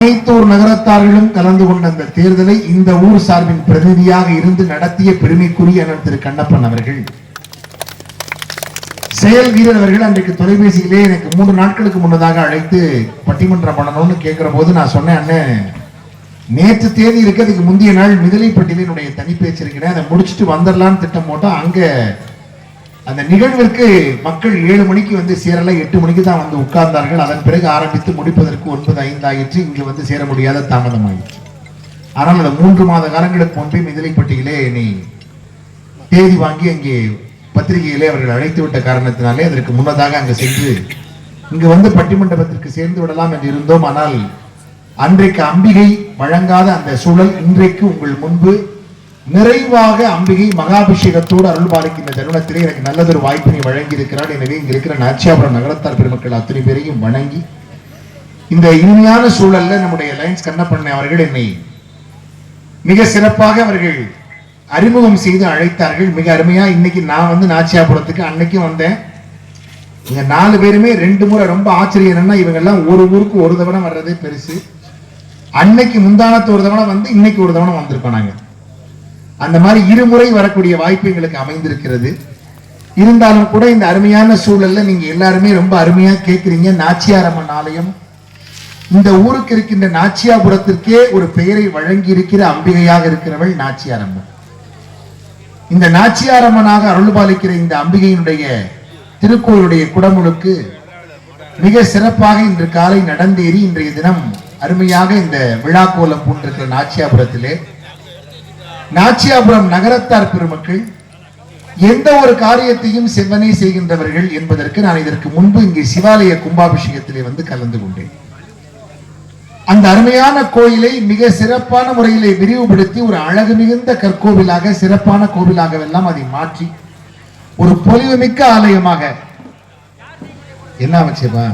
அனைத்தூர் நகரத்தார்களும் கலந்து கொண்ட அந்த தேர்தலை இந்த ஊர் சார்பின் பிரதிநிதியாக இருந்து நடத்திய பெருமைக்குரிய திரு கண்ணப்பன் அவர்கள், செயல் வீரர் அவர்கள் அன்றைக்கு தொலைபேசியிலே எனக்கு 3 நாட்களுக்கு முன்னதாக அழைத்து பட்டிமன்றம் பண்ணணும்னு கேட்கிற போது நான் சொன்னேன், அண்ணன் நேற்று தேதி இருக்கு, அதுக்கு முந்தைய நாள் மிதலைப்பட்டியலில் என்னுடைய தனி பேச்சு இருக்கிறேன், அதை முடிச்சுட்டு வந்துடலான்னு திட்டம் போட்டோம். அங்க அந்த நிகழ்விற்கு மக்கள் 7 மணிக்கு வந்து சேரல, 8 மணிக்கு தான் வந்து உட்கார்ந்தார்கள். அதன் பிறகு ஆரம்பித்து முடிப்பதற்கு 9:05 ஆயிற்று. இங்கு வந்து சேர முடியாத தாமதமாயிற்று. ஆனால் அந்த 3 மாத காலங்களுக்கு முன்பே மிதலைப்பட்டியிலே என்னை தேதி வாங்கி அங்கே பத்திரிகையிலே அவர்கள் அழைத்து விட்ட காரணத்தினாலே அதற்கு முன்னதாக அங்கு சென்று இங்கு வந்து பட்டிமண்டபத்திற்கு சேர்ந்து விடலாம் என்று இருந்தோம். ஆனால் அன்றைக்கு அம்பிகை வழங்காத அந்த சூழல் இன்றைக்கு உங்கள் முன்பு நிறைவாக அம்பிகை மகாபிஷேகத்தோடு அருள் பாலிக்கின்ற தருணத்திலே எனக்கு நல்லதொரு வாய்ப்பினை வழங்கி இருக்கிறார். எனவே இங்க இருக்கிற நாச்சியாபுரம் நகரத்தார் பெருமக்கள் அத்தனை பேரையும் வணங்கி இந்த இனிமையான சூழல்ல நம்முடைய லைன்ஸ் கண்ணப்பன் அவர்கள் என்னை மிக சிறப்பாக அவர்கள் அறிமுகம் செய்து அழைத்தார்கள். மிக அருமையா இன்னைக்கு நான் வந்து நாச்சியாபுரத்துக்கு அன்னைக்கும் வந்தேன். இங்க 4 பேருமே 2 முறை. ரொம்ப ஆச்சரியம் என்னன்னா இவங்க எல்லாம் ஒரு ஊருக்கு ஒரு தவணை வர்றதே பெருசு. அன்னைக்கு முந்தானத்து ஒரு தவணை வந்து இன்னைக்கு ஒரு தவணை வந்திருக்கோம். நாங்க அந்த மாதிரி 2 முறை வரக்கூடிய வாய்ப்பு எங்களுக்கு அமைந்திருக்கிறது. இருந்தாலும் கூட இந்த அருமையான சூழல்ல நீங்க எல்லாருமே ரொம்ப அருமையா கேட்கிறீங்க. நாச்சியாரம்மன் ஆலயம் இந்த ஊருக்கு இருக்கின்ற நாச்சியாபுரத்திற்கே ஒரு பெயரை வழங்கி இருக்கிற அம்பிகையாக இருக்கிறவள் நாச்சியாரம்மன். இந்த நாச்சியாரம்மனாக அருள் பாலிக்கிற இந்த அம்பிகையினுடைய திருக்கோயிலுடைய குடமுழுக்கு மிக சிறப்பாக இன்று காலை நடந்தேறி இன்றைய தினம் அருமையாக இந்த விழா கோலம் பூண்டிருக்கிற நாச்சியாபுரத்திலே நாச்சியாபுரம் நகரத்தார் பெருமக்கள் எந்த ஒரு காரியத்தையும் செவ்வனே செய்கின்றவர்கள் என்பதற்கு நான் இதற்கு முன்பு இங்கே சிவாலய கும்பாபிஷேகத்திலே வந்து கலந்து கொண்டேன். அந்த அருமையான கோயிலை மிக சிறப்பான முறையிலே விரிவுபடுத்தி ஒரு அழகு மிகுந்த கற்கோவிலாக சிறப்பான கோவிலாக எல்லாம் அதை மாற்றி ஒரு பொலிவுமிக்க ஆலயமாக என்ன வச்சேப்பா,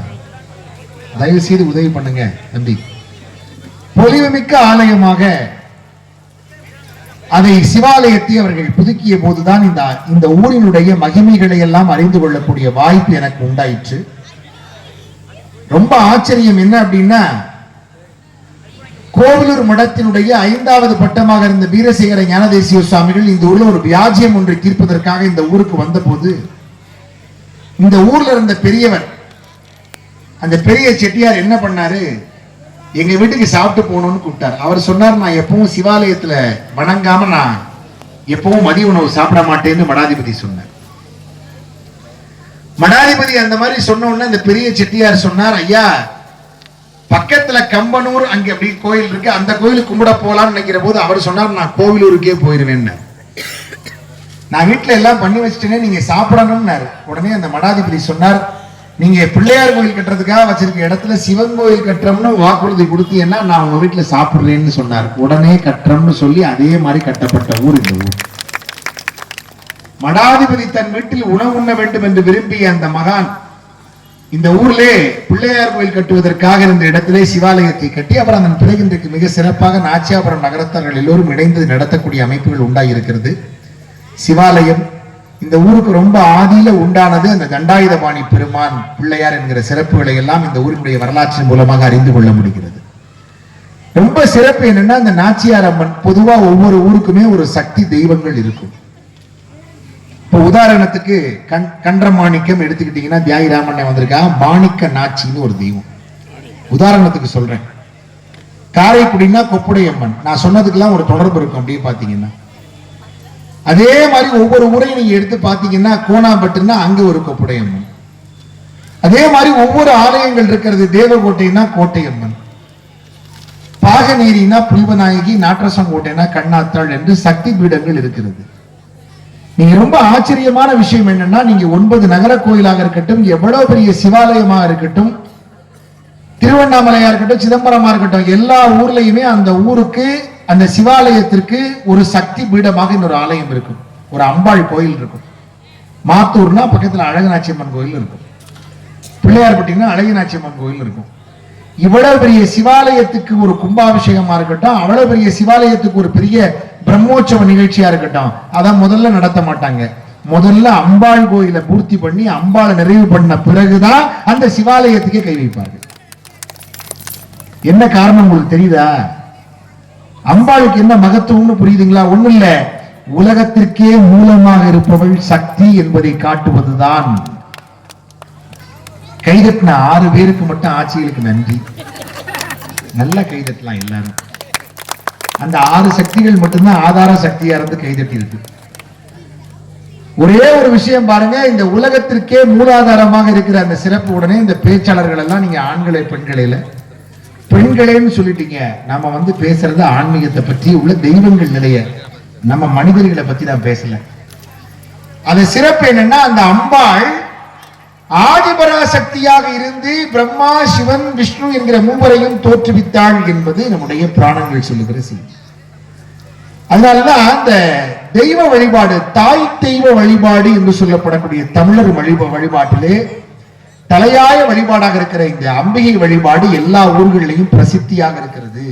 தயவு செய்து உதவி பண்ணுங்க தம்பி, பொலிவுமிக்க ஆலயமாக அதை சிவாலயத்தை அவர்கள் புதுக்கிய போதுதான் இந்த ஊரினுடைய மகிமைகளை எல்லாம் அறிந்து கொள்ளக்கூடிய வாய்ப்பு எனக்கு உண்டாயிற்று. ரொம்ப ஆச்சரியம் என்ன அப்படின்னா, கோவிலூர் மடத்தினுடைய 5வது பட்டமாக இருந்த வீரசேகர ஞானதேசிய சுவாமிகள் இந்த ஊர்ல ஒரு வியாஜ்யம் ஒன்றை தீர்ப்பதற்காக இந்த ஊருக்கு வந்த போது இந்த ஊர்ல இருந்த பெரியவர், அந்த பெரிய செட்டியார் என்ன பண்ணாரு, எங்க வீட்டுக்கு சாப்பிட்டு போகணும்னு கூப்பிட்டார். அவர் சொன்னார், நான் எப்பவும் சிவாலயத்துல வணங்காம நான் எப்பவும் மதிய உணவு சாப்பிட மாட்டேன்னு மடாதிபதி சொன்னார். மடாதிபதி அந்த மாதிரி சொன்ன உடனே அந்த பெரிய செட்டியார் சொன்னார், ஐயா பக்கத்துல கம்பனூர் அங்க அப்படி கோயில் இருக்கு, அந்த கோயிலுக்கு கும்பிட போலாம்னு நினைக்கிற போது அவர் சொன்னார், நான் கோவிலூருக்கே போயிருவேன், நான் வீட்டுல எல்லாம் பண்ணி வச்சுட்டேனே, நீங்க சாப்பிடணும்னாரு. உடனே அந்த மடாதிபதி சொன்னார், நீங்க பிள்ளையார் கோயில் கட்டுறதுக்காக வச்சிருக்க இடத்துல சிவன் கோயில் கட்டுறோம்னு வாக்குறுதி கொடுத்தீங்கன்னா நான் உங்க வீட்டுல சாப்பிடுறேன்னு சொன்னார். உடனே கட்டுறோம்னு சொல்லி அதே மாதிரி கட்டப்பட்ட ஊர் இந்த ஊர். மடாதிபதி தன் வீட்டில் உணவு உண்ண வேண்டும் என்று விரும்பிய அந்த மகான் இந்த ஊர்லே பிள்ளையார் கோயில் கட்டுவதற்காக இருந்த இடத்திலே சிவாலயத்தை கட்டி அப்புறம் அதன் பிறகு இன்றைக்கு மிக சிறப்பாக நாச்சியாபுரம் நகரத்தார்கள் எல்லோரும் இணைந்து நடத்தக்கூடிய அமைப்புகள் உண்டாயிருக்கிறது. சிவாலயம் இந்த ஊருக்கு ரொம்ப ஆதியில உண்டானது. அந்த தண்டாயுதபாணி பெருமான் பிள்ளையார் என்கிற சிறப்புகளை எல்லாம் இந்த ஊரினுடைய வரலாற்றின் மூலமாக அறிந்து கொள்ள முடிகிறது. ரொம்ப சிறப்பு என்னன்னா, இந்த நாச்சியார் அம்மன் பொதுவா ஒவ்வொரு ஊருக்குமே ஒரு சக்தி தெய்வங்கள் இருக்கும். இப்போ உதாரணத்துக்கு கன்றமாணிக்கம் எடுத்துக்கிட்டீங்கன்னா தியாகி ராமண்ணன் வந்திருக்கா, மாணிக்க நாச்சின்னு ஒரு தெய்வம். உதாரணத்துக்கு சொல்றேன். காரைக்குடினா கொப்புடையம்மன், நான் சொன்னதுக்கெல்லாம் ஒரு தொடர்பு இருக்கும். அப்படியே பாத்தீங்கன்னா அதே மாதிரி ஒவ்வொரு ஊரையும் நீங்க எடுத்து பாத்தீங்கன்னா கோணாம்பட்டுன்னா அங்க ஒரு கொப்புடையம்மன். அதே மாதிரி ஒவ்வொரு ஆலயங்கள் இருக்கிறது. தேவகோட்டைனா கோட்டையம்மன், பாகநேரினா புல்வநாயகி, நாற்றசங்கோட்டைனா கண்ணாத்தாள் என்று சக்தி பீடங்கள் இருக்கிறது. நீங்க ரொம்ப ஆச்சரியமான விஷயம் என்னன்னா, நீங்க 9 நகர கோயிலாக இருக்கட்டும், எவ்வளவு பெரிய சிவாலயமாக இருக்கட்டும், திருவண்ணாமலையா இருக்கட்டும், சிதம்பரமா இருக்கட்டும், எல்லா ஊர்லயுமே அந்த ஊருக்கு அந்த சிவாலயத்திற்கு ஒரு சக்தி பீடமாக இன்னொரு ஆலயம் இருக்கும். ஒரு அம்பாள் கோயில் இருக்கும். மாத்தூர்னா பக்கத்துல அழகநாச்சியம்மன் கோயில் இருக்கும். பிள்ளையார்பட்டினா அழகநாச்சியம்மன் கோயில் இருக்கும். இவ்வளவு பெரிய சிவாலயத்துக்கு ஒரு கும்பாபிஷேகமா இருக்கட்டும், அவ்வளவு பெரிய சிவாலயத்துக்கு ஒரு பெரிய பிரம்மோற்சவ நிகழ்ச்சியா இருக்கட்டும், அதான் முதல்ல நடத்த மாட்டாங்க. முதல்ல அம்பாள் கோயிலை பூர்த்தி பண்ணி அம்பாளை நிறைவு பண்ண பிறகுதான் அந்த சிவாலயத்துக்கே கை வைப்பார்கள். என்ன காரணம் உங்களுக்கு தெரியுதா? அம்பாளுக்கு என்ன மகத்துவம்னு புரியுதுங்களா? ஒண்ணு இல்ல, உலகத்திற்கே மூலமாக இருப்பவள் சக்தி என்பதை காட்டுவதுதான். கைதட்டின 6 பேருக்கு மட்டும் ஆட்சிகளுக்கு நன்றி. நல்ல கைதட்டலாம் எல்லாரும். அந்த 6 சக்திகள் மட்டும்தான் ஆதார சக்தியா இருந்து கைதட்டி இருக்கு. ஒரே ஒரு விஷயம் பாருங்க, இந்த உலகத்திற்கே மூலாதாரமாக இருக்கிற அந்த சிறப்பு. உடனே இந்த பேச்சாளர்கள் எல்லாம் நீங்க ஆண்களே பெண்களேன்னு சொல்லிட்டீங்க. நாம பேசுறது ஆன்மீகத்தை பற்றி உள்ள தெய்வங்கள் நிலைய, நம்ம மனிதர்களை பத்தி நான் பேசல. அது சிறப்பு என்னன்னா, அந்த அம்பாள் ஆதிபராசக்தியாக இருந்து பிரம்மா, சிவன், விஷ்ணு என்கிற மூவரையும் தோற்றுவித்தாள் என்பது நம்முடைய புராணங்கள் சொல்லுகிற செய்தி. அதனாலதான் அந்த தெய்வ வழிபாடு, தாய் தெய்வ வழிபாடு என்று சொல்லப்படக்கூடிய தமிழர் வழிபாட்டிலே தலையாய வழிபாடாக இருக்கிற இந்த அம்பிகை வழிபாடு எல்லா ஊர்களிலையும் பிரசித்தியாக இருக்கிறது.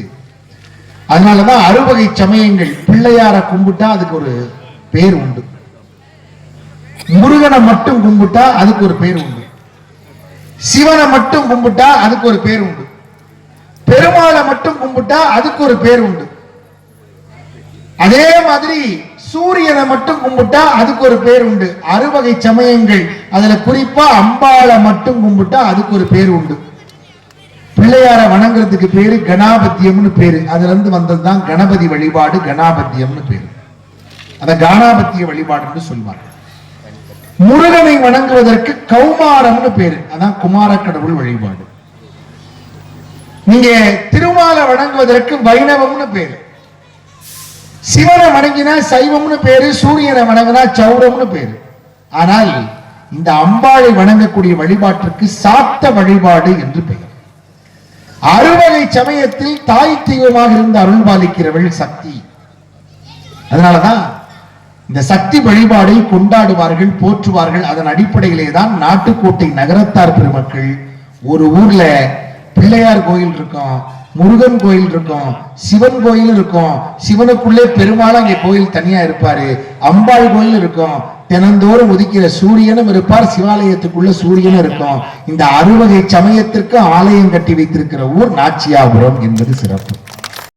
அதனாலதான் 6 வகை சமயங்கள். பிள்ளையார கும்பிட்டா அதுக்கு ஒரு பேர் உண்டு, முருகனை மட்டும் கும்பிட்டா அதுக்கு ஒரு பேர் உண்டு, சிவனை மட்டும் கும்பிட்டா அதுக்கு ஒரு பேர் உண்டு, பெருமாளை மட்டும் கும்பிட்டா அதுக்கு ஒரு பேர் உண்டு. அதே மாதிரி சூரியனை மட்டும் கும்பிட்டா அதுக்கு ஒரு பேர் உண்டு. 6 வகை சமயங்கள். அதுல குறிப்பா அம்பாளை மட்டும் கும்பிட்டா அதுக்கு ஒரு பேர் உண்டு. பிள்ளையார வணங்குறதுக்கு பேரு கணாபத்தியம்னு பேரு. அதுல இருந்து வந்ததுதான் கணபதி வழிபாடு, கணாபத்தியம்னு பேரு. அத காணாபத்திய வழிபாடுன்னு சொல்வார்கள். முருகனை வணங்குவதற்கு கௌமாரம்னு பேரு, அதான் குமார கடவுள் வழிபாடு. நீங்க திருமாலை வணங்குவதற்கு வைணவம்னு பேரு. சிவனை வணங்கினா சைவம்னு பேரு, சூரியனை வணங்கினா சௌரம்னு பேரு. ஆனால் இந்த அம்பாளை வணங்கக்கூடிய வழிபாட்டிற்கு சாத்த வழிபாடு என்று பெயர். 6 வகை சமயத்தில் தாய் தெய்வமாக இருந்து அருள்பாலிக்கிறவள் சக்தி. அதனாலதான் இந்த சக்தி வழிபாடை கொண்டாடுவார்கள், போற்றுவார்கள். அதன் அடிப்படையிலே தான் நாட்டுக்கோட்டை நகரத்தார் பெருமக்கள் ஒரு ஊர்ல பிள்ளையார் கோயில் இருக்கும், முருகன் கோயில் இருக்கும், சிவன் கோயில் இருக்கும். சிவனுக்குள்ளே பெருமாள் அங்கே கோயில் தனியா இருப்பாரு. அம்பாள் கோயில் இருக்கும். தினந்தோறும் உதிக்கிற சூரியனும் இருப்பார், சிவாலயத்துக்குள்ள சூரியனும் இருக்கும். இந்த 6 வகை சமயத்திற்கு ஆலயம் கட்டி வைத்திருக்கிற ஊர் நாச்சியாபுரம் என்பது சிறப்பு.